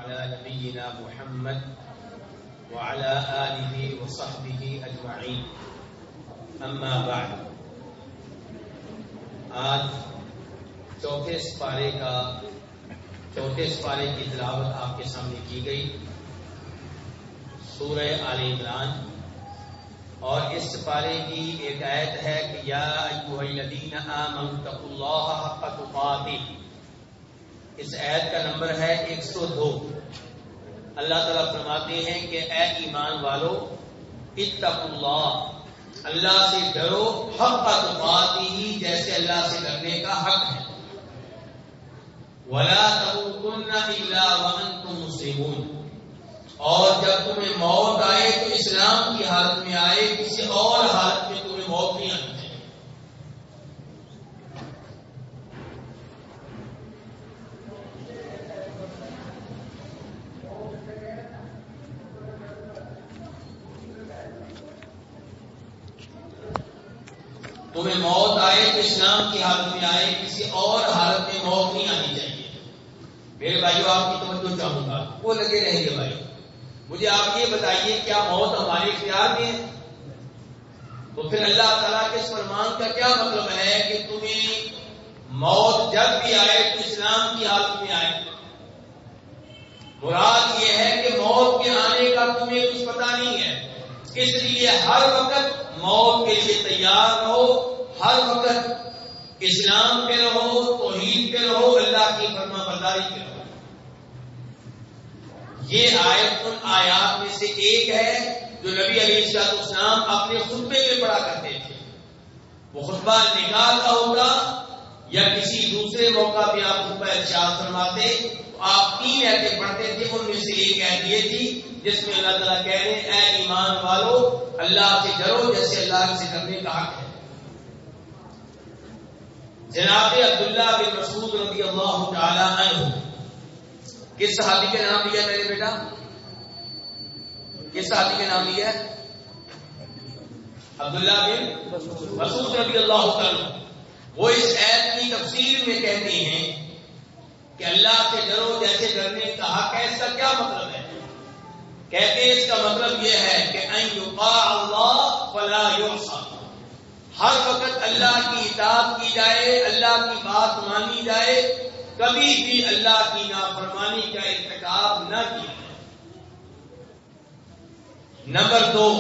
على نبينا محمد وعلى آله وصحبه أجمعين اما بعد. آج چوتھے سپارے کی تلاوت آپ کے سامنے کی گئی سورہ آل عمران، اور اس سپارے کی ایک آیت ہے کہ یا ایھا الذین آمنوا اتقوا اللہ حق تقاتہ. اس آیت کا نمبر ہے 102. اللہ تعالیٰ فرماتے ہیں کہ اے ایمان والو، اتقوا اللہ، اللہ سے ڈرو، حق تقاتہ، جیسے اللہ سے ڈرنے کا حق ہے. ولا تموتن الا وانتم مسلمون، اور جب تمہیں موت آئے تو اسلام کی حالت میں آئے، کسی اور حالت میں تمہیں موت نہیں آنی چاہیے. تمہیں موت آئے تو اسلام کی حالت میں آئے، کسی اور حالت میں موت نہیں آنی چاہیے. میرے بھائیو، آپ کی توجہ چاہوں گا، وہ لگے رہیں گے بھائی. مجھے آپ یہ بتائیے، کیا موت ہمارے اختیار میں ہے؟ تو پھر اللہ تعالیٰ کے اس فرمان کا کیا مطلب ہے کہ تمہیں موت جب بھی آئے تو اسلام کی حالت میں آئے؟ مراد یہ ہے کہ موت کے آنے کا تمہیں کچھ پتہ نہیں ہے، اس لیے ہر وقت موت کے لیے تیار رہو، ہر وقت اسلام پہ رہو، توحید پہ رہو، اللہ کی فرما برداری پہ رہو. یہ آیت ان آیات میں سے ایک ہے جو نبی علیہ السلام اپنے خطبے میں پڑھا کرتے تھے. وہ خطبہ نکاح کا ہوتا یا کسی دوسرے موقع پہ آپ خطبہ ارشاد فرماتے تو آپ 3 آیتیں پڑھتے تھے. ان میں سے ایک آیت یہ تھی جس میں اللہ تعالیٰ کہہ رہے ہیں اے ایمان والو، اللہ سے ڈرو جیسے اللہ سے ڈرنے کا حق ہے. جناب عبداللہ بن مسعود رضی اللہ تعالی عنہ، کس صحابی کے نام لیا میرے بیٹا؟ کس صحابی کے نام لیا ہے؟ عبداللہ بن مسعود رضی اللہ تعالی. وہ اس آیت کی تفسیر میں کہتے ہیں کہ اللہ سے ڈرو جیسے ڈرنے کا حق ہے. اس کا کیا مطلب ہے؟ کہتے ہیں اس کا مطلب یہ ہے کہ ان یطاع اللہ فلا یعصى، ہر وقت اللہ کی اطاعت کی جائے، اللہ کی بات مانی جائے، کبھی بھی اللہ کی نافرمانی کا ارتکاب نہ کیا جائے. نمبر 2،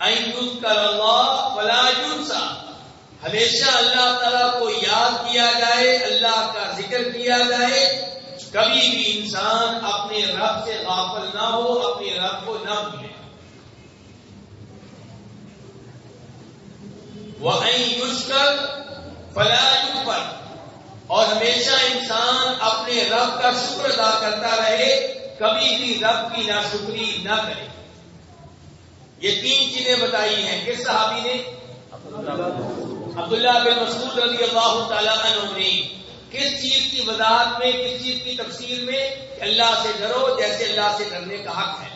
ان یذکر اللہ فلا ینسى، ہمیشہ اللہ تعالیٰ کو یاد کیا جائے، اللہ کا ذکر کیا جائے، کبھی بھی انسان اپنے رب سے غافل نہ ہو، اپنے رب کو نہ بھولے. وَأَن يُشْكَرَ فَلَا يُكْفَرَ، اور ہمیشہ انسان اپنے رب کا شکر ادا کرتا رہے، کبھی بھی رب کی ناشکری نہ کرے. یہ 3 چیزیں بتائی ہیں. کس صحابی نے؟ عبداللہ بن مسعود رضی اللہ تعالی عنہ نے. کس چیز کی وضاحت میں، کس چیز کی تفسیر میں؟ کہ اللہ سے ڈرو جیسے اللہ سے ڈرنے کا حق ہے.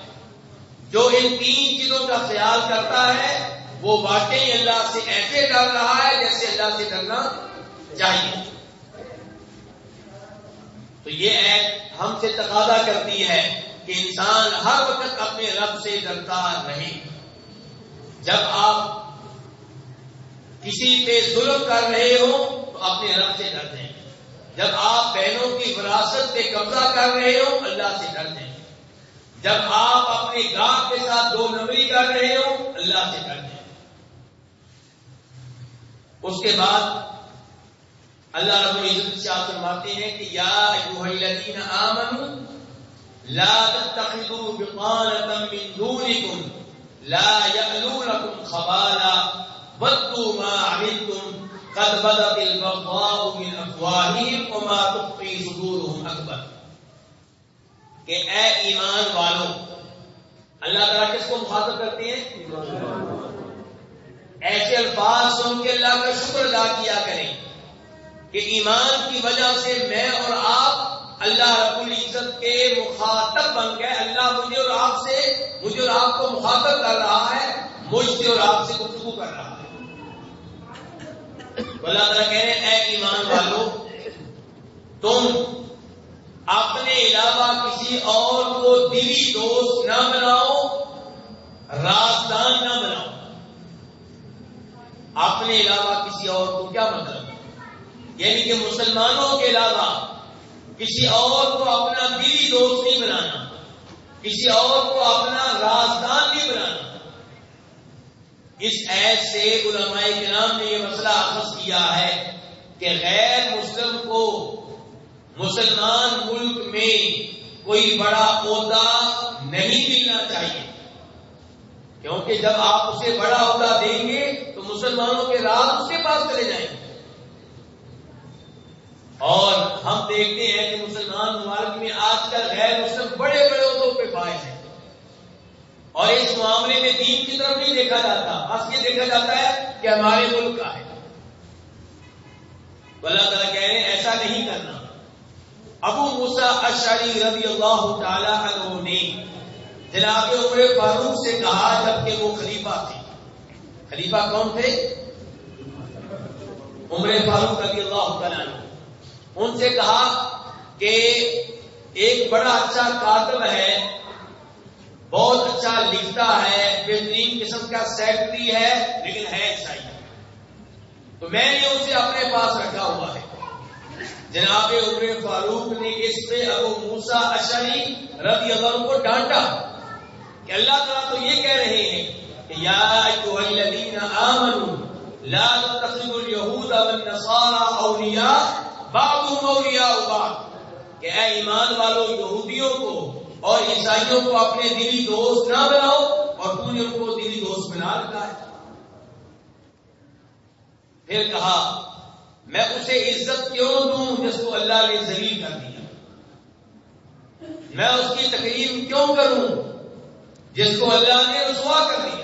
جو ان 3 چیزوں کا خیال کرتا ہے وہ واقعی اللہ سے ایسے ڈر رہا ہے جیسے اللہ سے ڈرنا چاہیے. تو یہ ایت ہم سے تقاضا کرتی ہے کہ انسان ہر وقت اپنے رب سے ڈرتا رہے. جب آپ کسی پہ ظلم کر رہے ہو تو اپنے رب سے ڈر دیں. جب آپ بہنوں کی وراثت پہ قبضہ کر رہے ہو اللہ سے ڈر دیں. جب آپ اپنے گاہ کے ساتھ 2 نمبری کر رہے ہو اللہ سے ڈر دیں. اس کے بعد اللہ رب العزت سے فرماتے ہیں کہ یا ایھا الذین آمنوا لا تتخذوا بطانة من دونکم لا یألونکم خبالا ودوا ما عنتم قد بدت البغضاء من افواہہم وما تخفی صدورہم اکبر. کہ اے ایمان والو، اللہ تعالیٰ کس کو مخاطب کرتے ہیں؟ ایسے الفاظ سن کے اللہ کا شکر ادا کیا کریں کہ ایمان کی وجہ سے میں اور آپ اللہ رب العزت کے مخاطب بن گئے. اللہ مجھے اور آپ کو مخاطب کر رہا ہے، مجھ سے اور آپ سے گفتگو کر رہا ہے. اللہ تعالیٰ کہہ رہے ہیں اے ایمان والو، تم اپنے علاوہ کسی اور کو دلی دوست نہ بناؤ، رازدان نہ بناؤ. اپنے علاوہ کسی اور کو کیا مطلب؟ یعنی کہ مسلمانوں کے علاوہ کسی اور کو اپنا دلی دوست نہیں بنانا، کسی اور کو اپنا رازدان نہیں بنانا. اس ایت سے علماء کرام نے یہ مسئلہ اخذ کیا ہے کہ غیر مسلم کو مسلمان ملک میں کوئی بڑا عہدہ نہیں ملنا چاہیے، کیونکہ جب آپ اسے بڑا عہدہ دیں گے تو مسلمانوں کے راز اس کے پاس چلے جائیں گے. اور ہم دیکھتے ہیں کہ مسلمان ممالک میں آج کل غیر مسلم بڑے بڑے عہدوں پہ فائز ہیں، اور اس معاملے میں دین کی طرف نہیں دیکھا جاتا، بس یہ دیکھا جاتا ہے کہ ہمارے ملک کا ہے. تو اللہ تعالیٰ کہہ رہے ہیں ایسا نہیں کرنا. ابو موسیٰ اشعری رضی اللہ تعالی عنہ نے جناب عمر فاروق سے کہا جبکہ وہ خلیفہ تھے. خلیفہ کون تھے؟ عمر فاروق رضی اللہ تعالی عنہ. ان سے کہا کہ ایک بڑا اچھا کاتب ہے، بہت اچھا لکھتا ہے، بہترین قسم کا سیکرٹری ہے، لیکن ہے عیسائی، تو میں نے اسے اپنے پاس رکھا ہوا ہے. جناب عمر فاروق نے اس پہ ابو موسیٰ اشعری رضی اللہ عنہ کو ڈانٹا کہ اللہ تعالیٰ تو یہ کہہ رہے ہیں کہ یا ایھا الذین آمنوا لا تتخذوا اليہود والنصارى اولیاء بعضهم اولیاء بعض، کہ اے ایمان والو یہودیوں کو اور عیسائیوں کو اپنے دلی دوست نہ بناؤ، اور تو نے ان کو دلی دوست بنا رکھا ہے. پھر کہا میں اسے عزت کیوں دوں جس کو اللہ نے ذلیل کر دیا، میں اس کی تکریم کیوں کروں جس کو اللہ نے رسوا کر دیا.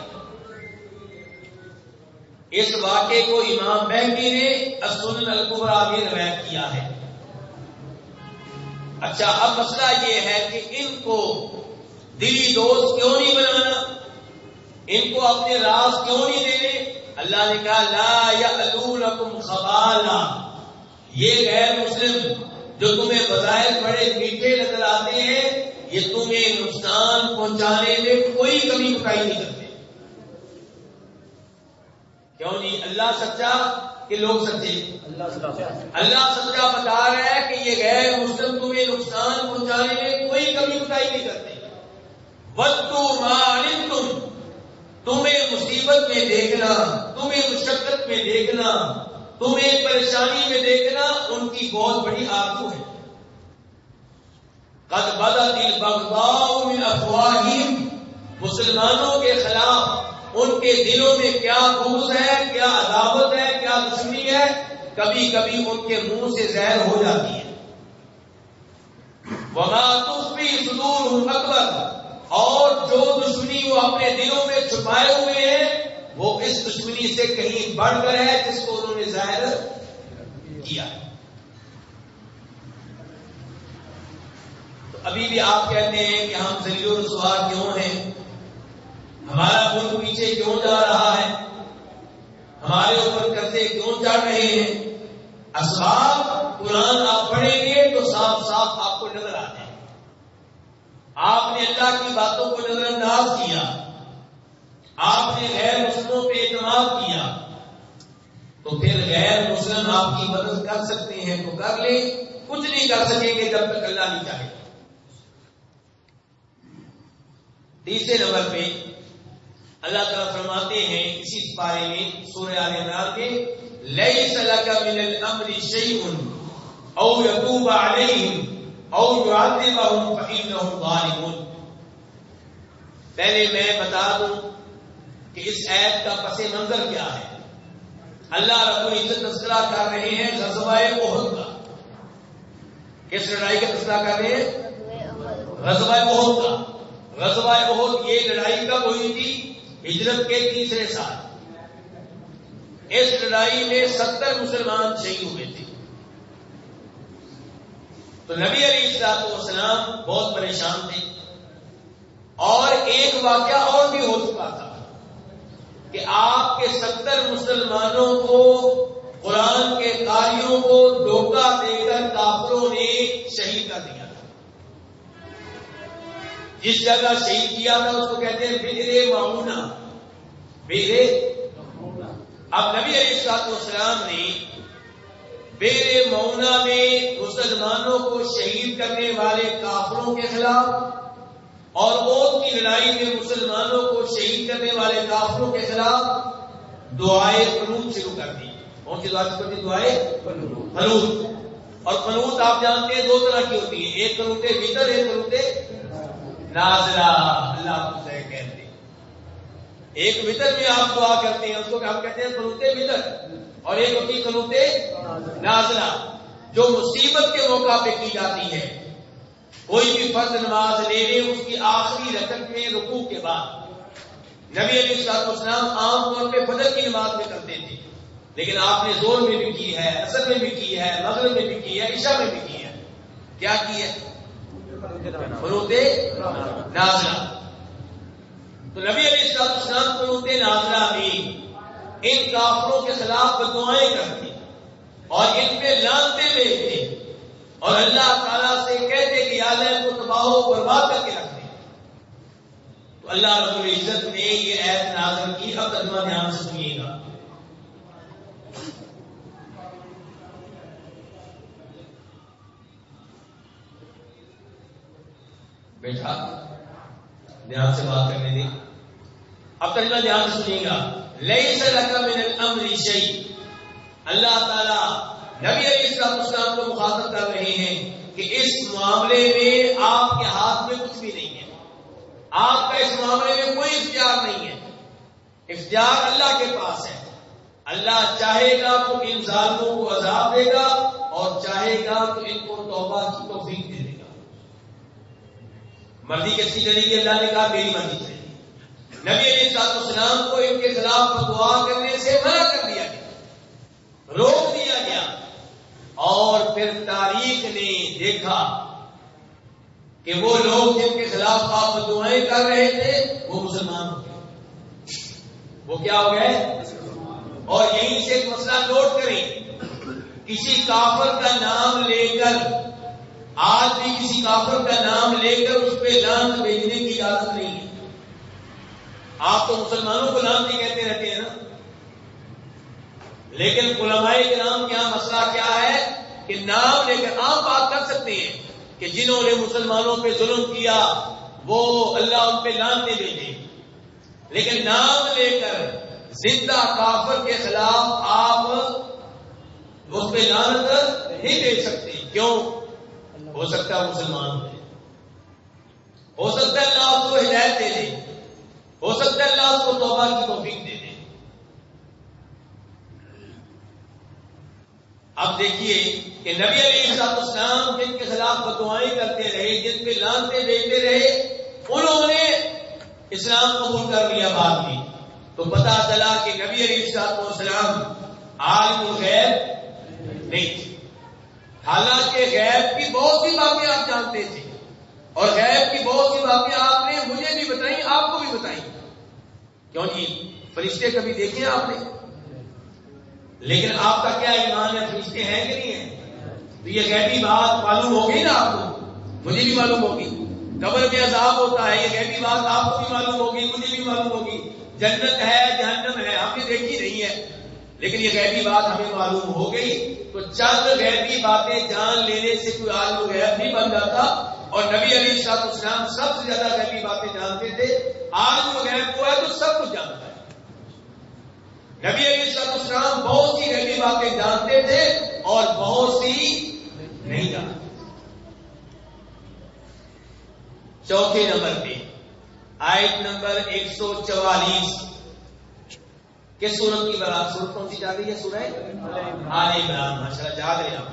اس واقعے کو امام بہقی نے السنن الکبریٰ میں روایت کیا ہے. اچھا، اب مسئلہ یہ ہے کہ ان کو دلی دوست کیوں نہیں بنانا، ان کو اپنے راز کیوں نہیں دینے؟ اللہ نے کہا لا یألونکم خبالا، یہ غیر مسلم جو تمہیں بظاہر بڑے میٹھے نظر آتے ہیں، یہ تمہیں نقصان پہنچانے میں کوئی کمی کوتاہی نہیں کرتے. کیوں نہیں؟ اللہ سچا کہ لوگ سچے؟ اللہ سچا بتا رہا ہے کہ یہ غیر مسلم تمہیں نقصان پہنچانے میں کوئی کمی کوتاہی نہیں کرتے. وَدُّوا مَا عَنِتُّمْ، تمہیں مصیبت میں دیکھنا، تمہیں مشقت میں دیکھنا، تمہیں پریشانی میں دیکھنا ان کی بہت بڑی آرزو ہے. قَدْ بَدَتِ الْبَغْضَاءُ مِنْ أَفْوَاهِهِمْ، مسلمانوں کے خلاف ان کے دلوں میں کیا بغض ہے، کیا عداوت ہے، کیا دشمنی ہے، کبھی کبھی ان کے منہ سے زہر ہو جاتی ہے. وَمَا تُخْفِي صُدُورُهُمْ أَكْبَرُ، اور جو دشمنی وہ اپنے دلوں میں چھپائے ہوئے ہیں وہ اس دشمنی سے کہیں بڑھ کر ہے جس کو انہوں نے ظاہر کیا. تو ابھی بھی آپ کہتے ہیں کہ ہم ذلیل و رسوا کیوں ہیں، ہمارا ملک پیچھے کیوں جا رہا ہے، ہمارے اوپر قرضے کیوں چڑھ رہے ہیں. اسباب قرآن آپ پڑھیں گے تو صاف صاف آپ کو نظر آتے ہیں. آپ نے اللہ کی باتوں کو نظر انداز کیا، آپ نے غیر مسلموں پہ اعتماد کیا، تو پھر غیر مسلم آپ کی مدد کر سکتے ہیں تو کر لیں، کچھ نہیں کر سکیں گے جب تک اللہ نہیں چاہے. تیسرے نمبر پہ اللہ تعالیٰ فرماتے ہیں اسی پارے میں سورہ آل عمران کے لَيْسَ لَكَ مِنَ الْأَمْرِ شَيْءٌ أَوْ يَتُوبَ عَلَيْهِمْ أَوْ يُعَذِّبَهُمْ فَإِنَّهُمْ ظَالِمُونَ. پہلے میں بتا دوں کہ اس آیت کا پس منظر کیا ہے. اللہ رب العزت تذکرہ کر رہے ہیں غزوہ احد کا. کس لڑائی کا تذکرہ کر رہے ہیں؟ غزوہ احد کا. غزوہ احد یہ لڑائی کب ہوئی تھی؟ ہجرت کے تیسرے سال. اس لڑائی میں 70 مسلمان شہید ہوئے تھے. تو نبی علیہ الصلوۃ والسلام بہت پریشان تھے، اور ایک واقعہ اور بھی ہو چکا تھا کہ آپ کے 70 مسلمانوں کو قرآن کے قاریوں کو دھوکہ دے کر کافروں نے شہید کر دیا تھا. جس جگہ شہید کیا تھا اس کو کہتے ہیں بئر معونہ. اب نبی علیہ السلام نے بئر معونہ میں مسلمانوں کو شہید کرنے والے کافروں کے خلاف اور احد کی لڑائی میں مسلمانوں کو شہید کرنے والے کافروں کے خلاف دعائے قنوت شروع کر دی. کون سی دعا شروع کر دی؟ دعائے قنوت. اور قنوت آپ جانتے ہیں دو طرح کی ہوتی ہے، ایک قنوت وتر، ایک قنوت نازلہ. اللہ آپ کو صحیح کہتے ہیں. ایک وتر میں آپ دعا کرتے ہیں، اس کو ہم کہتے ہیں قنوت وتر، اور ایک ہوتی ہے قنوت نازلہ جو مصیبت کے موقع پہ کی جاتی ہے. کوئی بھی فرض نماز لے لے، اس کی آخری رکعت میں رکوع کے بعد نبی علیہ السلام عام طور پہ فجر کی نماز میں کرتے تھے، لیکن آپ نے ظہر میں بھی کی ہے، عصر میں بھی کی ہے، مغرب میں بھی کی ہے، عشاء میں بھی کی ہے. کیا کی ہے؟ قنوت نازلہ. تو نبی علیہ السلام قنوت نازلہ میں ان کافروں کے خلاف دعائیں کرتے اور ان پہ لعنتیں بھیجتے اور اللہ تعالیٰ سے کہتے کہ یا اللہ ان کو تباہ و برباد کر کے رکھ دیں. تو اللہ رب العزت نے یہ آیت نازل کی. اب ترجمہ دھیان سے سنیے گا. بیٹھا دھیان سے بات کرنے دیں. اب ترجمہ دھیان سے سنیے گا. لیس لک من الامر شیء. اللہ تعالیٰ نبی علیہ السلام کو مخاطب کر رہے ہیں کہ اس معاملے میں آپ کے ہاتھ میں کچھ بھی نہیں ہے. آپ کا اس معاملے میں کوئی اختیار نہیں ہے. اختیار اللہ کے پاس ہے. اللہ چاہے گا تو ان ظالموں کو عذاب دے گا اور چاہے گا تو ان کو توبہ کی توفیق دے دے گا. مرضی کس کی چلے گی؟ اللہ نے کہا میری مرضی چلے گی. نبی علیہ السلام کو ان کے خلاف دعا کرنے سے منع کر دیا گیا، روک دیا گیا. اور پھر تاریخ نے دیکھا کہ وہ لوگ جن کے خلاف آپ دعائیں کر رہے تھے وہ مسلمان ہو گئے. وہ کیا ہو گئے؟ اور یہیں سے ایک مسئلہ نوٹ کریں. کسی کافر کا نام لے کر، آج بھی کسی کافر کا نام لے کر اس پہ لعنت بھیجنے کی اجازت نہیں ہے. آپ تو مسلمانوں کو لعنتی کہتے رہتے ہیں نا، لیکن علماء کرام کے یہاں مسئلہ کیا ہے کہ نام لے کر عام بات کر سکتے ہیں کہ جنہوں نے مسلمانوں پہ ظلم کیا وہ اللہ ان پہ لعنتیں بھیجے، لیکن نام لے کر زندہ کافر کے خلاف آپ اس پہ لعنت نہیں بھیج سکتے. کیوں؟ ہو سکتا ہے مسلمان ہو سکتا ہے اللہ آپ کو ہدایت دے دے، ہو سکتا ہے اللہ آپ کو توبہ کی توفیق دے دے. اب دیکھیے کہ نبی علیہ السلام جن کے خلاف بدعائیں کرتے رہے، جن پہ لعنتیں بھیجتے رہے، انہوں نے اسلام قبول کر لیا. بعد میں تو پتا چلا کہ نبی علیہ السلام عالم الغیب نہیں تھے. حالانکہ غیب کی بہت سی باتیں آپ جانتے تھے اور غیب کی بہت سی باتیں آپ نے مجھے بھی بتائیں، آپ کو بھی بتائیں. کیوں جی؟ فرشتے کبھی دیکھے آپ نے؟ لیکن آپ کا کیا ایمان ہے فرشتے ہیں کہ نہیں ہیں؟ تو یہ غیبی بات معلوم ہوگی نا آپ کو، مجھے بھی معلوم ہوگی. قبر میں عذاب ہوتا ہے، یہ غیبی بات آپ کو بھی معلوم ہوگی، مجھے بھی معلوم ہوگی. جنت ہے، جہنم ہے، ہم نے دیکھی نہیں ہے، لیکن یہ غیبی بات ہمیں معلوم ہو گئی. تو چند غیبی باتیں جان لینے سے کوئی عالم غیب نہیں بن جاتا. اور نبی علیہ السلام سب سے زیادہ غیبی باتیں جانتے تھے. عالم غیب کو ہے تو سب کچھ جانتا ہے. نبی علیہ السلام بہت سی غیبی باتیں جانتے تھے اور بہت سی نہیں جانتے. چوتھے نمبر پہ آیت نمبر 144 کس سورت کی برات؟ سورت کون سی جا رہی ہے؟ سورہ آل عمران. ماشاءاللہ یاد رہے آپ.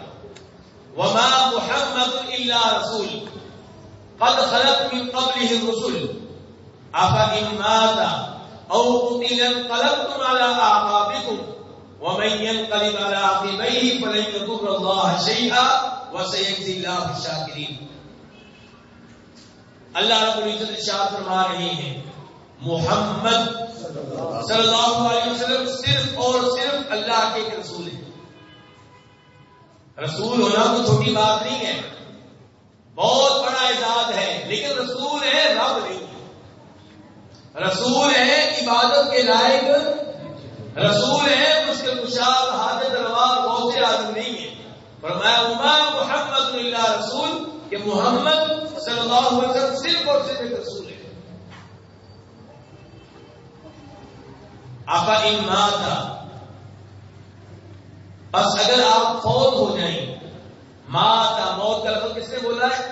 وما محمد الا رسول قد خلت من قبله الرسل افإن مات او قتل انقلبتم على اعقابكم ومن ينقلب على عقبيه فلن يضر الله شيئا وسيجزي الله الشاكرين. اللہ رب العزت ارشاد فرما رہے ہیں محمد صلی اللہ علیہ وسلم صرف اور صرف اللہ کے ایک رسول ہیں. رسول ہونا تو چھوٹی بات نہیں ہے، بہت بڑا اعزاز ہے، لیکن رسول ہے، رب نہیں ہے۔ رسول ہے عبادت کے لائق، رسول ہے مشکل کشاد حاجت روا غوث اعظم نہیں ہے۔ فرمایا وما محمد الا رسول، کہ محمد صلی اللہ علیہ وسلم صرف اور صرف ایک رسول ہے۔ آقا ان ماتا، بس اگر آپ فوت ہو جائیں، ماتا موت کا لفظ کس نے بولا ہے؟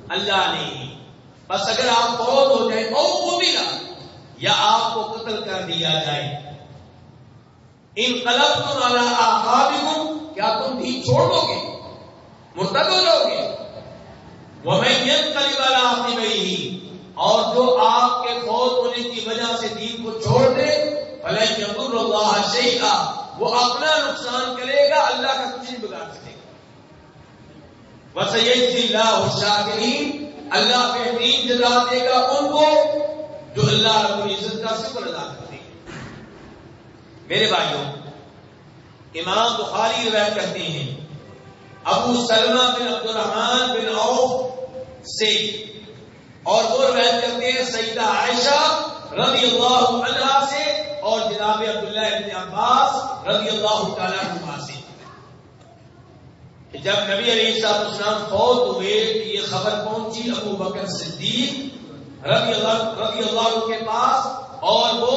اللہ نے۔ بس اگر آپ فوت ہو جائیں او قتل، یا آپ کو قتل کر دیا جائے، انقلبتم علی اعقابکم، کیا تم دین چھوڑ دو گے، مرتد ہو جاؤ گے؟ ومن ينقلب علی عقبیہ، اور جو آپ کے فوت ہونے کی وجہ سے دین کو چھوڑ دے، فلن یضر اللہ شیئا، وہ اپنا نقصان کرے گا، اللہ کا کچھ نہیں بگاڑ سکے گا۔ وسيجزي الله الشاکرین، اللہ بہترین جزا دے گا ان کو جو اللہ رب العزت کا شکر ادا کرتے ہیں۔ میرے بھائیوں، امام بخاری روایت کرتے ہیں ابو سلمہ بن عبد الرحمن بن عوف سے، اور وہ روایت کرتے ہیں سیدہ عائشہ رضی اللہ عنہا سے، اور جناب عبداللہ بن عباس رضی اللہ تعالیٰ عنہما سے، کہ جب نبی علیہ السلام فوت ہوئے تو یہ خبر پہنچی ابو بکر صدیق رضی اللہ عنہ کے پاس، اور وہ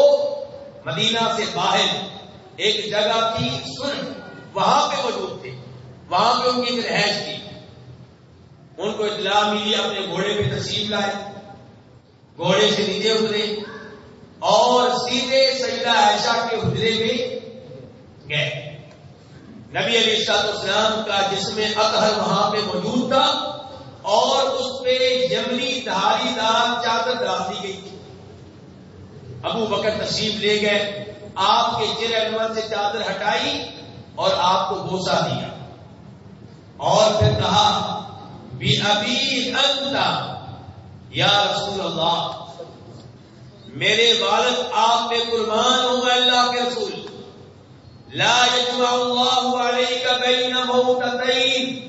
مدینہ سے باہر ایک جگہ تھی سن، وہاں پہ موجود تھے، وہاں پہ ان کی ایک رہائش تھی۔ ان کو اطلاع ملی، اپنے گھوڑے پہ تشریف لائے، گھوڑے سے نیچے اترے اور سیدھے سیدہ عائشہ کے حجرے میں گئے۔ نبی علیہ السلام کا جسم اطہر وہاں پہ موجود تھا، اور اس پہ یمنی دھاری دار چادر ڈال دی گئی تھی۔ ابو بکر تشریف لے گئے، آپ کے چہرے انور سے چادر ہٹائی اور آپ کو بوسہ دیا، اور پھر کہا بِأَبِي أَنْتَ یا رسول اللہ، میرے والد آپ پہ قربان ہوں گے اللہ کے رسول، لا یجمع اللہ علیک بین موتتین،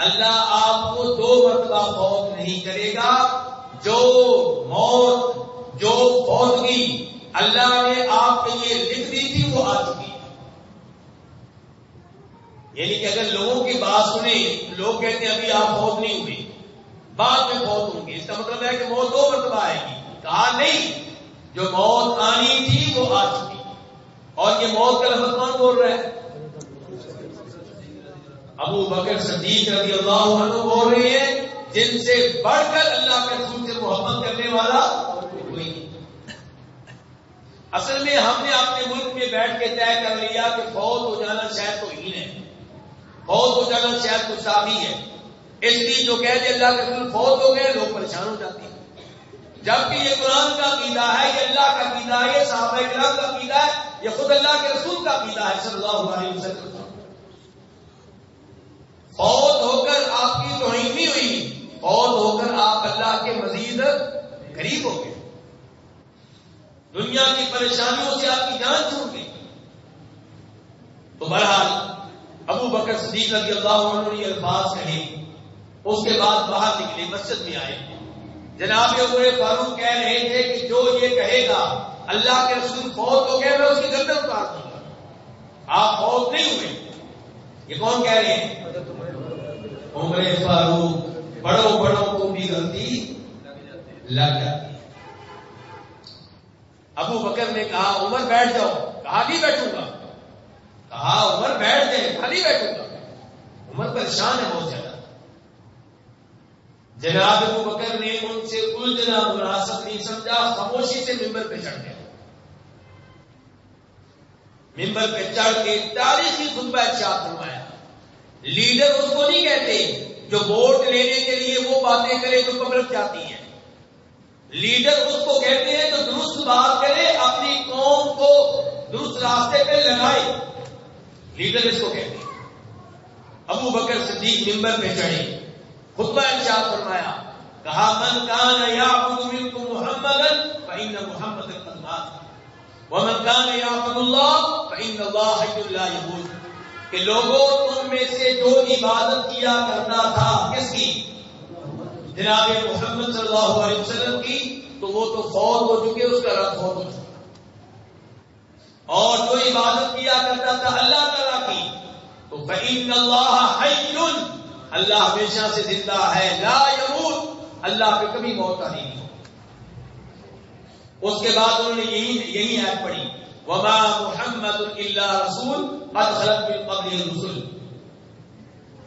اللہ آپ کو دو مرتبہ فوت نہیں کرے گا، جو موت، جو فوتگی اللہ نے آپ کے لیے لکھ دی تھی وہ آ چکی ہے۔ یعنی کہ اگر لوگوں کی بات سنیں، لوگ کہتے ہیں ابھی آپ فوت نہیں ہوئے، بعد میں فوت ہوں گے، اس کا مطلب ہے کہ موت دو مرتبہ آئے گی۔ کہا نہیں، جو موت آنی تھی وہ آ چکی، اور یہ موت کا لفظ کون بول رہا ہے؟ ابو بکر صدیق رضی اللہ عنہ بول رہے ہیں، جن سے بڑھ کر اللہ کے رسول سے محبت کرنے والا کوئی نہیں۔ اصل میں ہم نے اپنے ملک میں بیٹھ کے طے کر لیا کہ فوت ہو جانا شاید توہین ہے، فوت ہو جانا شاید گستاخی ہے، اس لیے جو کہتے اللہ کے رسول فوت ہو گئے لوگ پریشان ہو جاتے ہیں، جبکہ یہ قرآن کا عقیدہ ہے، یہ اللہ کا عقیدہ ہے، یہ صحابہ کرام کا عقیدہ ہے، یہ خود اللہ کے رسول کا عقیدہ ہے صلی اللہ علیہ وسلم۔ فوت ہو کر آپ کی توہین نہیں ہوئی، فوت ہو کر آپ اللہ کے مزید قریب ہو گئے، دنیا کی پریشانیوں سے آپ کی جان چھوٹ گئی۔ تو بہرحال ابو بکر صدیق رضی اللہ عنہ نے یہ الفاظ کہے، اس کے بعد باہر نکلے، مسجد میں آئے، جناب عمر فاروق کہہ رہے تھے کہ جو یہ کہے گا اللہ کے رسول فوت ہو گئے میں اس کی گردن اتار دوں گا، آپ فوت نہیں ہوئے۔ یہ کون کہہ رہے ہیں؟ عمر فاروق، بڑوں بڑوں کو بھی غلطی لگ جاتی۔ ابو بکر نے کہا عمر بیٹھ جاؤ، کہا نہیں بیٹھوں گا، کہا عمر بیٹھ جائے، کہا نہیں بیٹھوں گا۔ عمر پریشان ہے بہت زیادہ۔ جناب ابو بکر نے ان سے الجھنا مناسب نہیں سمجھا، خاموشی سے ممبر پہ چڑھ گئے، ممبر پہ چڑھ کے تاریخی خطبہ ارشاد فرمایا۔ لیڈر اس کو نہیں کہتے جو ووٹ لینے کے لیے وہ باتیں کرے جو پبلک چاہتی ہیں، لیڈر اس کو کہتے ہیں جو درست بات کرے، اپنی قوم کو درست راستے پہ لگائے، لیڈر اس کو کہتے ہیں۔ ابو بکر صدیق ممبر پہ چڑھے، خطبہ ارشاد فرمایا، کہا من کان یعبد منکم محمدا فإن محمدا قد مات ومن کان یعبد اللہ فإن اللہ حی لا یموت، کہ لوگوں تم میں سے جو عبادت کیا کرتا تھا کس کی؟ جناب محمد صلی اللہ علیہ وسلم کی تو وہ تو فوت ہو چکے، اس کا رب فوت ہو چکا، اور جو عبادت کیا کرتا تھا اللہ تعالیٰ کی تو فإن اللہ حی، اللہ ہمیشہ سے زندہ ہے، لا یموت، اللہ پہ کبھی موت آئی نہیں۔ اس کے بعد انہوں نے یہی آیت پڑھی وما محمد الا رسول قد خلت من قبلہ الرسل۔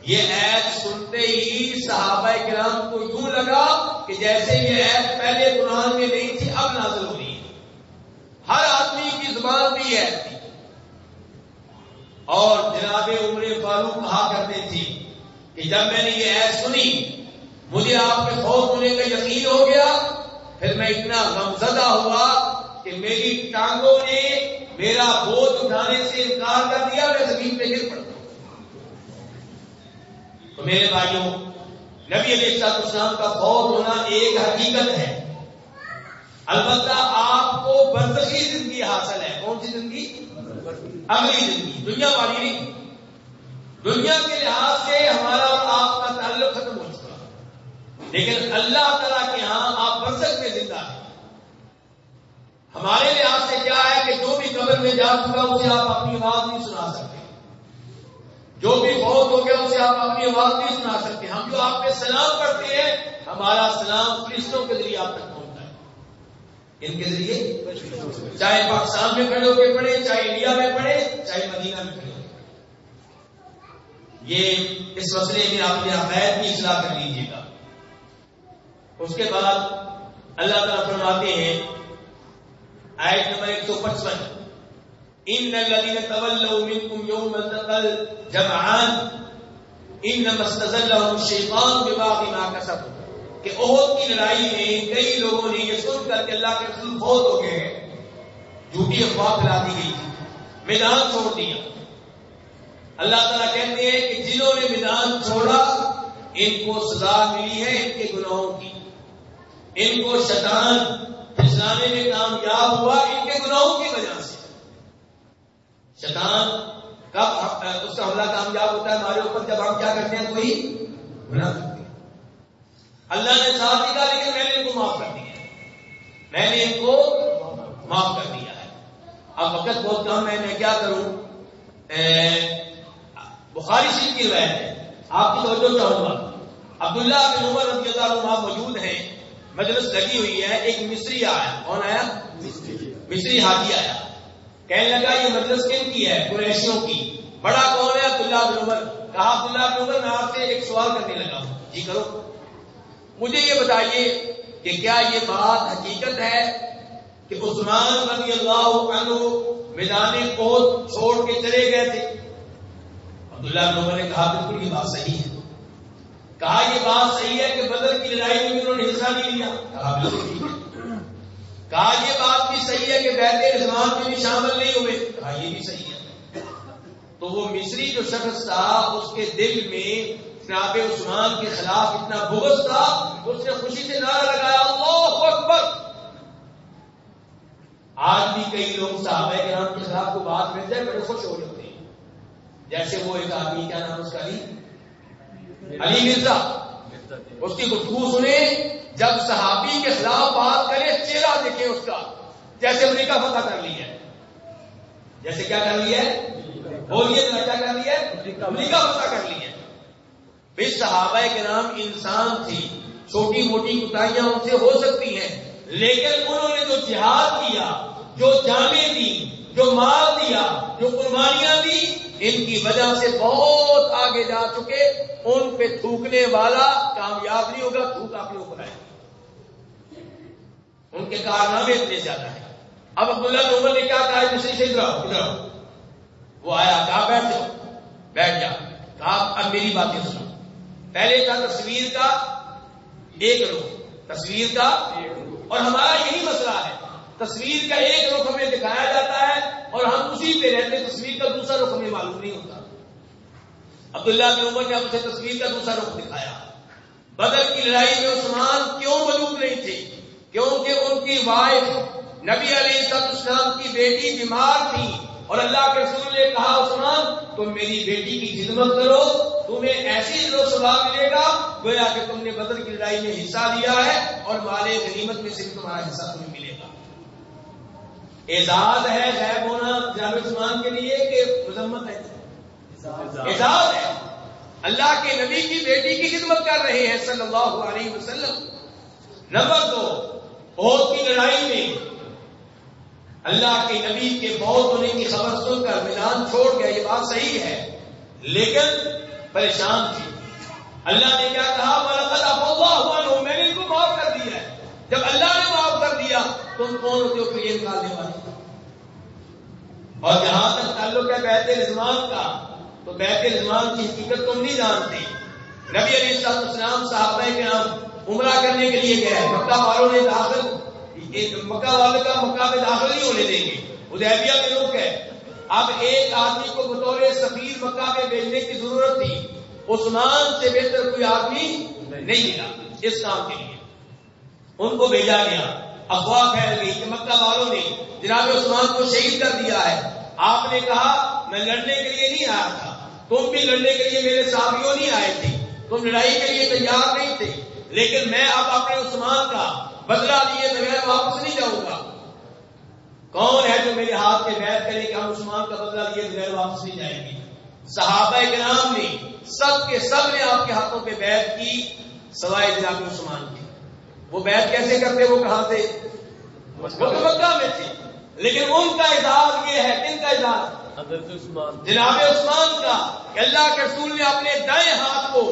یہ آیت سنتے ہی صحابہ کرام کو یوں لگا کہ جیسے یہ آیت پہلے قرآن میں نہیں تھی، اب نازل ہو رہی ہے، ہر آدمی کی زبان پہ یہ آیت تھی۔ اور جناب عمر فاروق کہا کرتے تھے کہ جب میں نے یہ آیت سنی مجھے آپ کے فوت ہونے کا یقین ہو گیا، پھر میں اتنا غمزدہ ہوا کہ میری ٹانگوں نے میرا بوجھ اٹھانے سے انکار کر دیا، میں زمین پہ گر پڑا۔ تو میرے بھائیوں، نبی علیہ السلام کا فوت ہونا ایک حقیقت ہے، البتہ آپ کو برزخی زندگی حاصل ہے۔ کون سی زندگی؟ اگلی زندگی، دنیا والی نہیں۔ دنیا کے لحاظ سے ہمارا اور آپ کا تعلق ختم ہو چکا، لیکن اللہ تعالیٰ کے ہاں آپ برزخ میں زندہ ہیں۔ ہمارے لحاظ سے کیا ہے کہ جو بھی قبر میں جا چکا اسے آپ اپنی آواز نہیں سنا سکتے، جو بھی فوت ہو گیا اسے آپ اپنی آواز نہیں سنا سکتے۔ ہم جو آپ پہ سلام کرتے ہیں ہمارا سلام فرشتوں کے ذریعے آپ تک پہنچتا ہے، ان کے ذریعے، چاہے پاکستان میں کھڑے ہو کے پڑھے، چاہے انڈیا میں پڑھے، چاہے مدینہ میں کھڑے ہو۔ یہ اس مسئلے میں اپنے عقائد کی اصلاح کر لیجیے گا۔ اس کے بعد اللہ تعالیٰ فرماتے ہیں آیت نمبر 155 ان الذين تولوا منكم يوم التقى الجمعان انما استزلهم الشيطان ببعض ما كسبوا، کہ احد کی لڑائی میں کئی لوگوں نے یہ سن کر کہ اللہ کے رسول فوت ہو گئے ہیں، جھوٹی افواہ پھیلا دی گئی تھی، میدان چھوڑ دیا۔ اللہ تعالیٰ کہتے ہیں کہ جنہوں نے میدان چھوڑا ان کو سزا ملی ہے ان کے گناہوں کی، ان کو شیطان پھسلانے میں کامیاب ہوا ان کے گناہوں کی وجہ سے۔ شیطان کب اس کا حملہ کامیاب ہوتا ہے ہمارے اوپر؟ جب ہم کیا کرتے ہیں؟ کوئی گناہ کرتے ہیں۔ اللہ نے ساتھ ہی کہا لیکن میں نے ان کو معاف کر دیا ہے، میں نے ان کو معاف کر دیا ہے۔ اب وقت بہت کم ہے، میں کیا کروں؟ بخاری شریف کی روایت ہے، آپ کی توجہ چاہوں گا۔ عبداللہ بن عمر رضی اللہ عنہ موجود ہیں، مجلس لگی ہوئی ہے، ایک مصری آیا۔ کون آیا؟ مصری حاجی آیا، کہنے لگا یہ مجلس کن کی ہے؟ قریشیوں کی۔ بڑا کون ہے؟ عبداللہ بن عمر۔ کہا عبداللہ بن عمر میں آپ سے ایک سوال کرنے لگا ہوں۔ جی کرو۔ مجھے یہ بتائیے کہ کیا یہ بات حقیقت ہے کہ عثمان رضی اللہ عنہ میدان احد چھوڑ کے چلے گئے تھے؟ عبداللہ بن عمر نے کہا بالکل یہ بات صحیح ہے۔ کہا یہ بات صحیح ہے کہ بدر کی لڑائی میں بھی انہوں نے حصہ نہیں لیا؟ کہا بالکل ٹھیک ہے۔ کہا یہ بات بھی صحیح ہے کہ بیعت رضوان میں بھی شامل نہیں ہوئے؟ کہا یہ بھی صحیح ہے۔ تو وہ مصری جو شخص تھا اس کے دل میں جناب عثمان کے خلاف اتنا بغض تھا، اس نے خوشی سے نعرہ لگایا اللہ اکبر۔ آج بھی کئی لوگ صحابہ کرام کے خلاف کوئی بات مل جائے بڑے خوش ہو جاتے ہیں، جیسے وہ ایک آدمی، کیا نام اس کا؟ علی مرزا۔ اس کی گفتگو سنیں، جب صحابی کے خلاف بات کرے چہرہ دیکھیں اس کا، جیسے امریکہ فتح کر لی ہے، جیسے کیا کر لی ہے؟ بولیے کیا کر لی ہے؟ امریکہ فتح کر لی ہے۔ بے صحابہ کرام انسان تھے، چھوٹی موٹی کوتاہیاں ان سے ہو سکتی ہیں، لیکن انہوں نے جو جہاد کیا، جو جانیں دی، جو مال دیا، جو قربانیاں دی، ان کی وجہ سے بہت آگے جا چکے۔ ان پہ تھوکنے والا کامیاب نہیں ہوگا، تھوک آپ نے اوپر آئے، ان کے کارنامے اتنے زیادہ ہیں۔ اب عبداللہ بن عمر نے کیا کہا؟ مصری سے ادھر آؤ۔ وہ آیا، کہا بیٹھ جاؤ، بیٹھ جا۔ کہا اب میری باتیں سنو۔ پہلے تھا تصویر کا ایک رخ، تصویر کا، اور ہمارا یہی مسئلہ ہے، تصویر کا ایک رخ ہمیں دکھایا جاتا ہے اور ہم اسی پہ رہتے، تصویر کا دوسرا رخ ہمیں معلوم نہیں ہوتا۔ عبداللہ بن عمر نے ہم سے تصویر کا دوسرا رخ دکھایا۔ بدر کی لڑائی میں عثمان کیوں موجود نہیں تھے؟ کیونکہ ان کی وائف نبی علیہ السلام کی بیٹی بیمار تھی، اور اللہ کے رسول نے کہا عثمان تم میری بیٹی کی خدمت کرو، تمہیں ایسی عزت و ثواب ملے گا گویا کہ تم نے بدر کی لڑائی میں حصہ لیا ہے، اور مال غنیمت میں سے بھی تمہارا حصہ تمہیں ملے گا۔ اعزاز ہے غائب ہونا جناب عثمان کے لیے کہ مذمت ہے؟ اعزاز ہے۔ اللہ کے نبی کی بیٹی کی خدمت کر رہے ہیں صلی اللہ علیہ وسلم۔ نمبر 2، احد کی لڑائی میں اللہ کے نبی کے فوت ہونے کی خبر سن کر میدان چھوڑ گیا، یہ بات صحیح ہے، لیکن پریشان تھی۔ اللہ نے کیا کہا؟ وَلَقَدْ عَفَا اللَّهُ عَنْهُمْ، میں نے ان کو معاف کر دیا ہے۔ جب اللہ نے معاف کر دیا تم کون ہوتے ہو پھر یہ نکالنے والے؟ اور جہاں تک تعلق ہے بیعت رضوان کا، تو بیعت رضوان کی حقیقت تم نہیں جانتے۔ نبی علیہ السلام صحابہ کرام عمرہ کرنے کے لیے گئے، مکہ والوں نے مکہ والے کا مکہ میں داخل نہیں ہونے دیں گے، حدیبیہ میں روک ہے۔ اب ایک آدمی کو بطور سفیر مکہ میں بھیجنے کی ضرورت تھی، عثمان سے بہتر کوئی آدمی نہیں ملا اس کام کے لیے، ان کو بھیجا گیا۔ افواہ پھیل گئی کہ مکہ والوں نے جناب عثمان کو شہید کر دیا ہے۔ آپ نے کہا میں لڑنے کے لیے نہیں آیا تھا، تم بھی لڑنے کے لیے میرے صحابیوں نہیں آئے تھے، تم لڑائی کے لیے تیار نہیں تھے، لیکن میں اب اپنے عثمان کا بدلہ لیے بغیر واپس نہیں جاؤں گا۔ کون ہے جو میرے ہاتھ پہ بیعت کرے کہ ہم عثمان کا بدلہ لیے بغیر واپس نہیں جائیں گے؟ صحابہ کرام نے سب کے سب نے آپ کے ہاتھوں پہ بیعت کی سوائے جناب عثمان کی۔ وہ بیعت کیسے کرتے؟ وہ کہاں تھے؟ وہ تو مکہ میں تھے، لیکن ان کا اعزاز یہ ہے، کن کا اعزاز؟ جناب عثمان کا، کہ اللہ کے رسول نے اپنے دائیں ہاتھ کو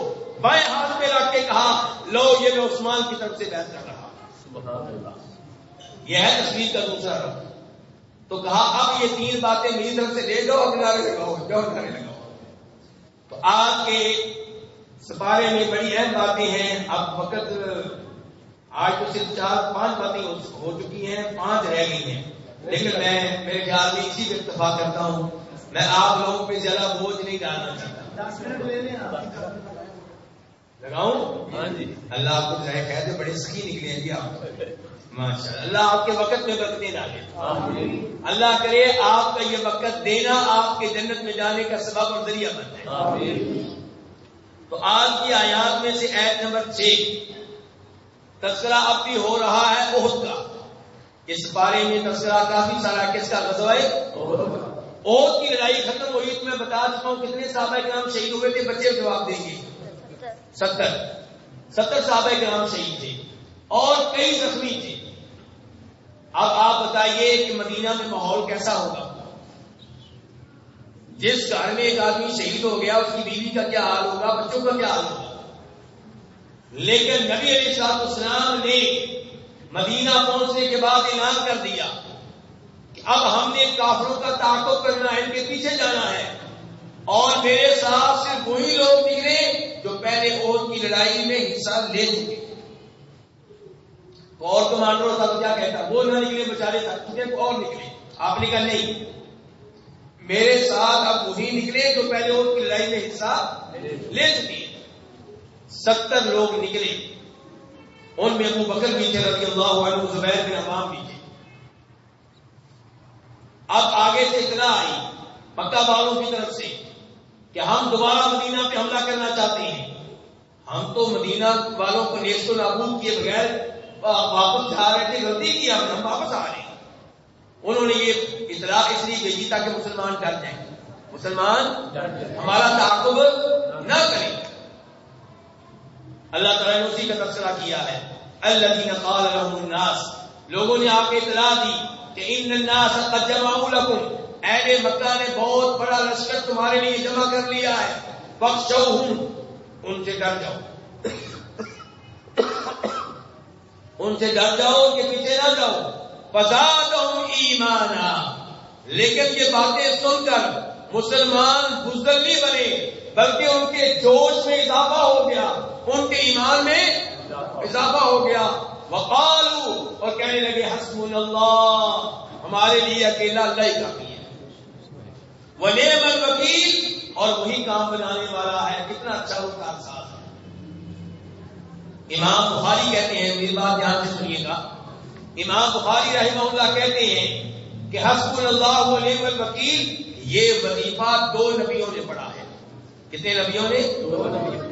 بائیں ہاتھ میں رکھ کے کہا لو یہ میں عثمان کی طرف سے بیعت کر رہا ہوں۔ یہ ہے تصویر کا دوسرا رنگ۔ تو کہا اب یہ 3 باتیں میری طرف سے لے جاؤ اور نعرے لگاؤ، جاؤ نعرے لگاؤ۔ تو آج کے سپارے میں بڑی اہم باتیں ہیں۔ اب وقت آج تو صرف 4-5 باتیں ہو چکی ہیں، 5 رہ گئی ہیں، لیکن میں میرے خیال میں اسی پہ اتفاق کرتا ہوں، میں آپ لوگوں پہ زیادہ بوجھ نہیں ڈالنا چاہتا۔ لگاؤں؟ ہاں جی، اللہ آپ کو ذرا خیر دے، بڑے سخی نکلے ہیں جی آپ، ماشاء اللہ۔ اللہ آپ کے وقت میں برکتیں ڈالے، اللہ کرے آپ کا یہ وقت دینا آپ کے جنت میں جانے کا سبب اور ذریعہ بن جائے۔ تو آج کی آیات میں سے آیت نمبر 6 تذکرہ اب بھی ہو رہا ہے احد کا۔ اس بارے میں تذکرہ کافی سارا کس کا؟ غزوہ احد کی لڑائی ختم ہوئی تو میں بتا چکا ہوں کتنے صحابہ کرام شہید ہوئے تھے، بچے جواب دیں گے۔ 70 صحابہ کرام شہید تھے اور کئی زخمی تھے۔ اب آپ بتائیے کہ مدینہ میں ماحول کیسا ہوگا؟ جس گھر میں ایک آدمی شہید ہو گیا اس کی بیوی کا کیا حال ہوگا، بچوں کا کیا حال ہوگا؟ لیکن نبی علیہ السلام نے مدینہ پہنچنے کے بعد اعلان کر دیا کہ اب ہم نے کافروں کا تعاقب کرنا ہے، ان کے پیچھے جانا ہے، اور میرے ساتھ صرف وہی لوگ نکلے جو پہلے احد کی لڑائی میں حصہ لے چکے۔ تو اور کمانڈر تھا تو کیا کہتا؟ وہ نہ نکلے بچارے تھا، اور نکلے۔ آپ نے کہا نہیں، میرے ساتھ اب وہی نکلے جو پہلے احد کی لڑائی میں حصہ لے چکے۔ 70 لوگ نکلے، ان میں ابو بکر بھی تھے رضی اللہ عنہ، زبیر بن عوام بھی تھے۔ اب آگے سے اطلاع آئی مکہ والوں کی طرف سے کہ ہم دوبارہ مدینہ پہ حملہ کرنا چاہتے ہیں، ہم تو مدینہ والوں کو نیست و نابود کیے بغیر واپس جا رہے تھے، غلطی کی ہم واپس آ رہے ہیں۔ انہوں نے یہ اطلاع اس لیے بھیجی تاکہ مسلمان ڈر جائیں، مسلمان ہمارا تعاقب نہ کریں۔ اللہ تعالیٰ نے اسی کا تذکرہ کیا ہے، الذین قال لهم الناس، لوگوں نے آپ کو اطلاع دی کہ ان الناس قد جمعوا لكم، اہل مکہ نے بہت بڑا لشکر تمہارے لیے جمع کر لیا ہے، فاخشوهم، ان سے ڈر جاؤ، ان سے ڈر جاؤ، ان کے پیچھے نہ جاؤ، فزادهم ایمانا، لیکن یہ باتیں سن کر مسلمان بزدل نہیں بنے، بلکہ ان کے جوش میں اضافہ ہو گیا، ان کے ایمان میں اضافہ ہو گیا۔ وقالوا، اور کہنے لگے حسبنا اللہ، ہمارے لیے اکیلا اللہ ہی کافی ہے، ونعم الوکیل، اور وہی کام بنانے والا ہے، کتنا اچھا وہ کارساز ہے۔ امام بخاری کہتے ہیں، میری بات دھیان سے سنیے گا، امام بخاری رحمہ اللہ کہتے ہیں کہ حسبنا اللہ و نعم الوکیل یہ وظیفہ 2 نبیوں نے پڑھا ہے. کتنے نبیوں نے؟ 2 نبیوں.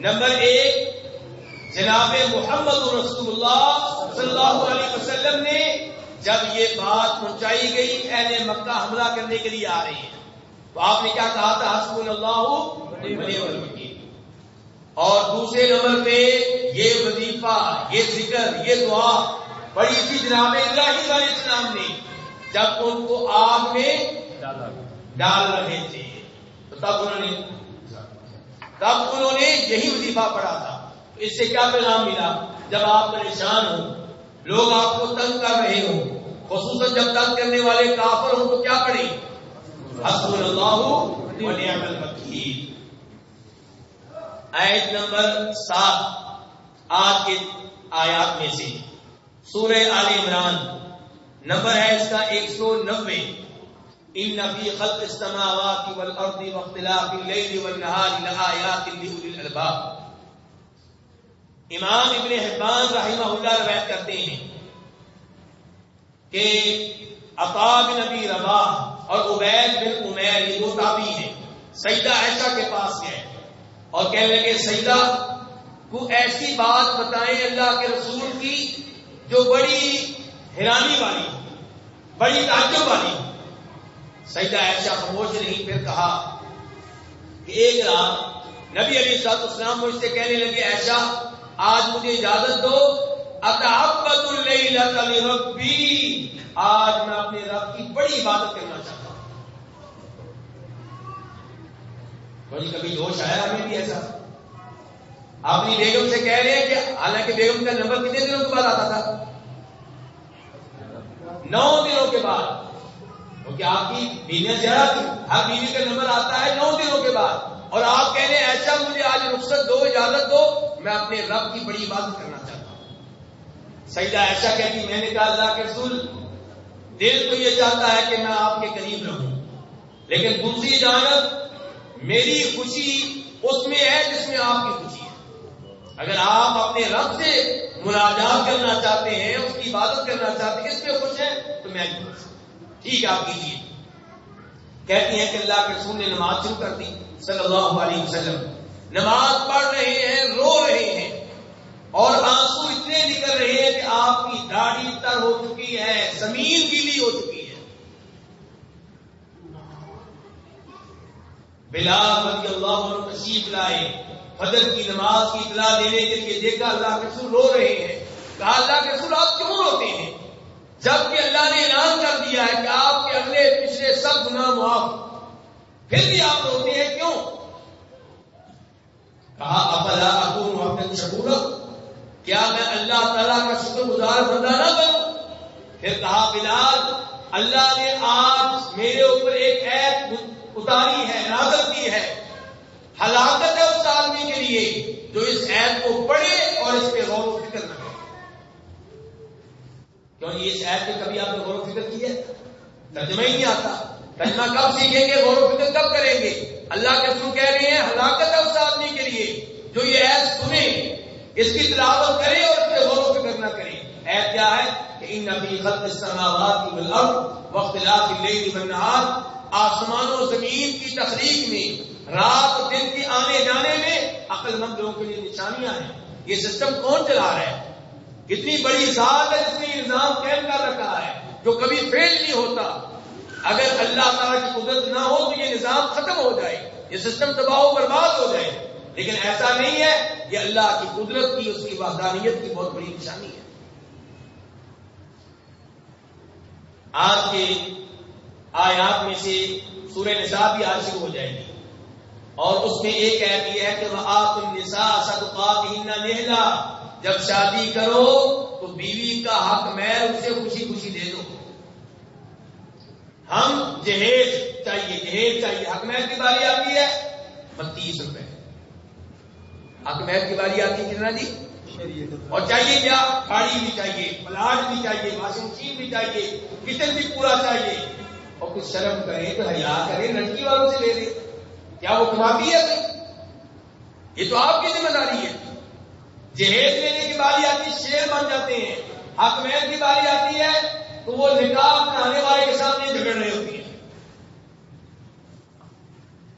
نمبر 1 جناب محمد رسول اللہ صلی اللہ علیہ وسلم نے جب یہ بات پہنچائی گئی اہل مکہ حملہ کرنے کے لیے آ رہے ہیں تو آپ نے کیا کہا تھا؟ حسبنا اللہ و نعم الوکیل. اور دوسرے نمبر پہ یہ وظیفہ، یہ ذکر، یہ دعا پڑھی تھی جناب ابراہیم علیہ السلام نے جب ان کو آگ میں ڈال رہے تھے. تو تب انہوں نے یہی وظیفہ پڑھا تھا. تو اس سے کیا پیغام ملا؟ جب آپ پریشان ہوں، لوگ آپ کو تنگ کر رہے ہوں، خصوصاً جب تنگ کرنے والے کافر ہوں تو کیا پڑھیں؟ حسبنا اللہ و نعم الوکیل. آیت نمبر 7 آج کے آیات میں سے سورہ آل عمران، نمبر ہے اس کا 190. ان فی خلق السماوات والارض واختلاف اللیل والنہار لآیات لأولی الالباب. امام ابن حبان رحمہ اللہ روایت کرتے ہیں کہ عطا بن ابی رباح اور عبید بن عمیر یہ 2 تابعی ہیں، سیدہ عائشہ کے پاس گئے اور کہنے لگے سیدہ کو ایسی بات بتائیں اللہ کے رسول کی جو بڑی حیرانی والی، بڑی تعجب والی. سیدہ عائشہ خاموش نہیں، پھر کہا کہ ایک رات نبی علیہ الصلوۃ والسلام مجھ سے کہنے لگے عائشہ آج مجھے اجازت دو اتعبد اللیلۃ لربی، آج میں اپنے رب کی بڑی عبادت کرنا چاہتا ہوں. کبھی جوش آیا ہمیں بھی ایسا؟ اپنی بیگم سے کہہ رہے ہیں کہ حالانکہ بیگم کا نمبر کتنے دنوں کے بعد آتا تھا؟ 9 دنوں کے بعد، کیونکہ آپ کی بیویاں زیادہ تھی، ہر بیوی کا نمبر آتا ہے 9 دنوں کے بعد. اور آپ کہہ رہے ہیں ایسا مجھے آج رخصت دو، اجازت دو، میں اپنے رب کی بڑی عبادت کرنا چاہتا ہوں. سیدہ عائشہ کہتی میں نے کہا اللہ کے رسول دل تو یہ چاہتا ہے کہ میں آپ کے قریب رہوں، لیکن دوسری جانب میری خوشی اس میں ہے جس میں آپ کی خوشی ہے. اگر آپ اپنے رب سے مناجات کرنا چاہتے ہیں، اس کی عبادت کرنا چاہتے ہیں، اس میں خوش ہیں تو میں بھی خوش ہوں، ٹھیک ہے آپ کیجیے. کہتی ہیں کہ اللہ کے رسول نے نماز شروع کر دی صلی اللہ علیہ وسلم. نماز پڑھ رہے ہیں، رو رہے ہیں اور آنسو اتنے نکل رہے ہیں کہ آپ کی داڑھی تر ہو چکی ہے، زمین گیلی ہو چکی ہے. بلال رضی اللہ عنہ تشریف لائے، فجر کی نماز کی اطلاع دینے کے لیے دیکھا اللہ کے رسول رو رہے ہیں. کہا اللہ کے رسول آپ کیوں روتے ہیں جبکہ اللہ نے اعلان کر دیا ہے کہ آپ کے اگلے پچھلے سب گناہ معاف، پھر بھی آپ روتے ہیں کیوں؟ کہا افلا اکون عبدا شکورا، کیا میں اللہ تعالیٰ کا شکر گزار بندہ نہ بنوں؟ پھر کہا بلال اللہ نے آج میرے اوپر ایک ایت اتاری ہے، نازل کی ہے، ہلاکت ہے اس آدمی کے لیے جو اس ایت کو پڑھے اور اس پہ غور و فکر نہ کرے. کیوں اس ایت پہ کبھی آپ نے غور و فکر کی ہے؟ ترجمہ ہی نہیں آتا. ترجمہ کب سیکھیں گے، غور و فکر کب کریں گے؟ اللہ کے رسول کہہ رہے ہیں ہلاکت ہے اس آدمی کے لیے جو یہ ایت سنے، اس کی تلاوت کرے اور اس پہ غور و فکر نہ کرے. ایت کیا ہے کہ ان فی خلق السماوات والارض واختلاف اللیل والنہار، آسمان و زمین کی تخلیق میں، رات اور دن کے آنے جانے میں عقل مند لوگوں کے لیے نشانیاں ہیں. یہ سسٹم کون چلا رہا ہے؟ کتنی بڑی ذات ہے جس نے نظام قائم کر رکھا ہے جو کبھی فیل نہیں ہوتا. اگر اللہ تعالیٰ کی قدرت نہ ہو تو یہ نظام ختم ہو جائے، یہ سسٹم تباہ و برباد ہو جائے. لیکن ایسا نہیں ہے، یہ اللہ کی قدرت کی، اس کی وحدانیت کی بہت بڑی نشانی ہے. آج کے آیات میں سے سورہ نساء بھی آج شروع ہو جائے گی اور اس میں ایک آیت یہ ہے کہ وَآتُوا النِّسَاءَ صَدُقَاتِهِنَّ نِحْلًا، جب شادی کرو تو بیوی کا حق مہر اسے خوشی خوشی دے دو. ہم جہیز چاہیے، حق مہر کی باری آتی ہے 32 روپے، حق مہر کی باری آتی ہے کتنا جی؟ اور چاہیے کیا؟ گاڑی بھی چاہیے، پلاٹ بھی چاہیے، واشنگ مشین بھی چاہیے، کچن بھی پورا چاہیے. اور کچھ شرم کرے تو حیا کرے، لڑکی والوں سے لے لے، کیا وہ کماتی ہے؟ یہ تو آپ کی ذمہ داری ہے. جہیز لینے کی باری آتی ہے، شیر بن جاتے ہیں. حق مہر کی باری آتی ہے تو وہ نکاح پڑھانے والے کے سامنے جھگڑ رہی ہوتی ہیں.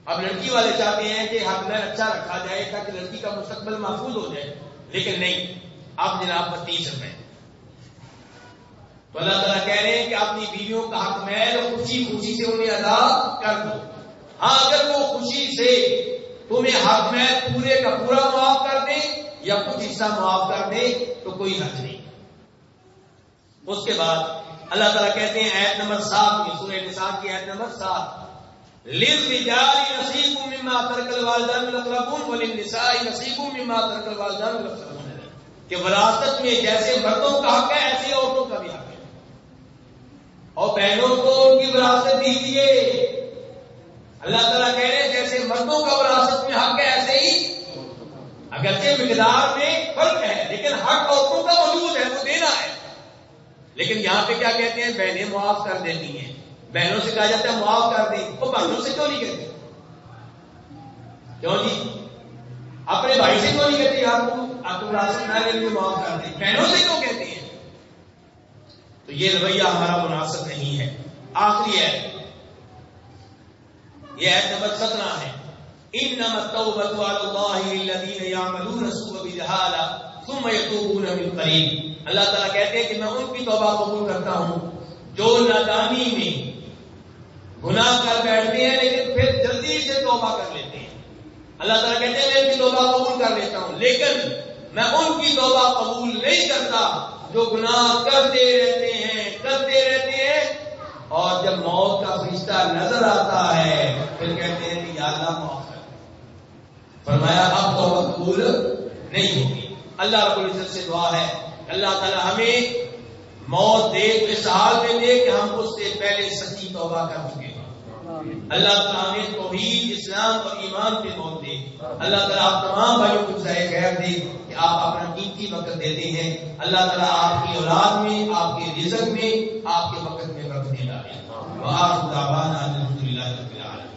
اب لڑکی والے چاہتے ہیں کہ حق میں اچھا رکھا جائے تاکہ لڑکی کا مستقبل محفوظ ہو جائے، لیکن نہیں، آپ جناب بدتمیز ہیں. تو اللہ تعالیٰ کہہ رہے ہیں کہ اپنی بیویوں کا حق محل خوشی خوشی سے انہیں ادا کر دو. ہاں اگر وہ خوشی سے تمہیں حق محل پورے کا پورا معاف کر دیں یا کچھ حصہ معاف کر دیں تو کوئی حرج نہیں. اس کے بعد اللہ تعالیٰ کہتے ہیں آیت نمبر 7 میں، سورہ نساء کی آیت نمبر 7، للرجال نصیب مما ترک الوالدان والاقربون وللنساء نصیب مما ترک الوالدان والاقربون، کہ وراثت میں جیسے مردوں کا حق ہے ایسے عورتوں کا بھی حق ہے، اور بہنوں کو ان کی وراثت دیجیے. اللہ تعالیٰ کہہ رہے ہیں جیسے مردوں کا وراثت میں حق ہے ایسے ہی، اگرچہ مقدار میں فرق ہے لیکن حق عورتوں کا موجود ہے، وہ دینا ہے. لیکن یہاں پہ کیا کہتے ہیں، بہنیں معاف کر دیتی ہیں. بہنوں سے کہا جاتا ہے معاف کر دیں، وہ بہنوں سے کیوں نہیں کہتے؟ کیوں جی؟ اپنے بھائی سے کیوں نہیں کہتے آپ کو وراثت نہ لیں معاف کر دیں؟ بہنوں سے کیوں کہتے ہیں؟ تو یہ رویہ ہمارا مناسب نہیں ہے. آخری ہے یہ آیت نمبر 17 ہے، انما التوبة على الله للذين يعملون السوء بجهالة ثم يتوبون من قريب. اللہ تعالیٰ کہتے ہیں کہ میں ان کی توبہ قبول کرتا ہوں جو نادانی میں گناہ کر بیٹھتے ہیں لیکن پھر جلدی سے توبہ کر لیتے ہیں. اللہ تعالیٰ کہتے ہیں میں ان کی توبہ قبول کر لیتا ہوں، لیکن میں ان کی توبہ قبول نہیں کرتا جو گناہ کرتے رہتے ہیں اور جب موت کا فرشتہ نظر آتا ہے پھر کہتے ہیں کہ یا اللہ معاف کر. فرمایا اب توبہ قبول نہیں ہوگی. اللہ رب العزت سے دعا ہے اللہ تعالیٰ ہمیں موت دے تو اس حال میں دے کہ ہم اس سے پہلے سچی توبہ کر چکے. اللہ تعالیٰ ہمیں توحید اسلام اور ایمان پہ موت دے. اللہ تعالیٰ آپ تمام بھائیوں کو جزائے خیر دے کہ آپ اپنا قیمتی وقت دیتے ہیں. اللہ تعالیٰ آپ کی اولاد میں، آپ کے رزق میں، آپ کے وقت میں برکت ڈالے. وآخر دعوانا الحمدللہ رب العالمین.